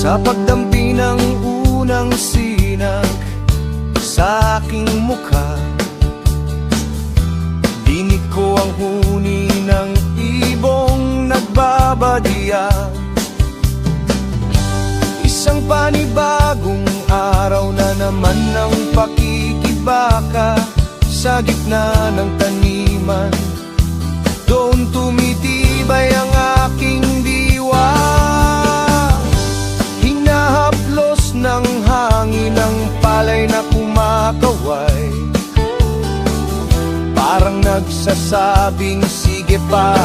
Sa pagdampi ng unang sinag sa aking mukha, dinig ko ang huni ng ibong nagbabadya. Isang panibagong araw na naman ng pakikibaka sa gitna ng taniman. Doon tumitibay ang aking diwa, hinahaplos ng hangin ang palay na kumakaway, parang nagsasabing sige pa,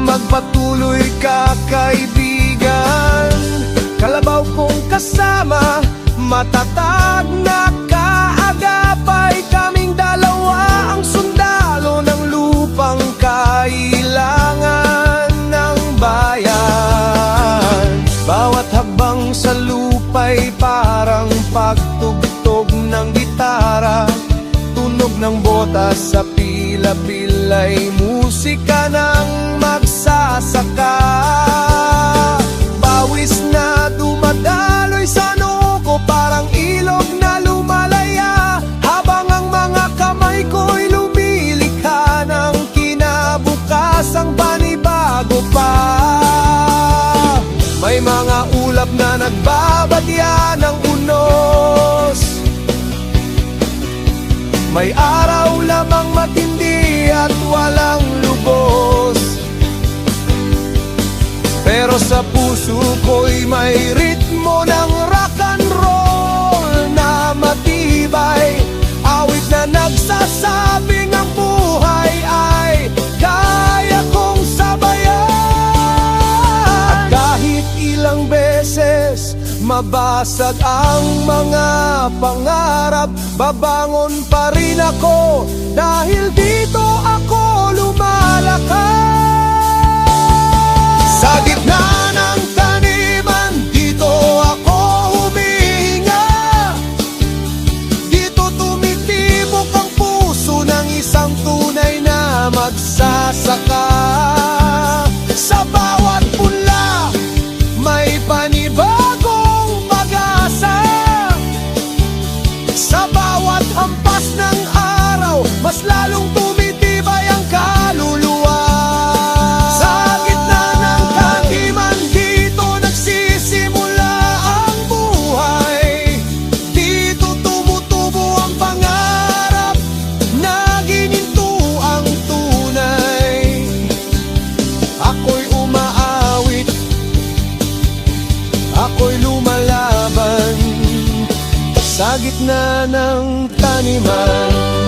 magpatuloy ka kaibigan. Kalabaw kong kasama, matatag na kaagapay, kaming dalawa ang sundalo ng lupang kailangan ng bayan. Bawat habang sa lupa'y parang pagtugtog ng gitara, tunog ng botas sa pila-pila'y musika ng magsasaka. Pawis na dumadaloy sa noo ko, parang ilog na lumalaya, habang ang mga kamay ko'y lumilikha ng kinabukasang panibago pa. May mga ulap na nagbabadya ng unos, may araw lamang matindi at walang lubos. Pero sa puso ko'y may ritmo ng rock and roll na matibay, awit na nagsasabing ang buhay ay kaya kong sabayan. At kahit ilang beses mabasag ang mga pangarap, babangon pa rin ako, dahil dito ako lumalakad. Sa gitna ng taniman, dito ako humihinga, dito tumitibok ang puso ng isang tunay na magsasaka. Sa bawat punla, may panibagong pag-asa. Sa bawat hampas ng araw, mas lalong tumitibay ang kaluluwa. Sa gitna ng taniman, dito nagsisimula ang buhay. Dito tumutubo ang pangarap na gininto ang tunay. Ako'y umaawit, ako'y lumalaban sa gitna ng taniman.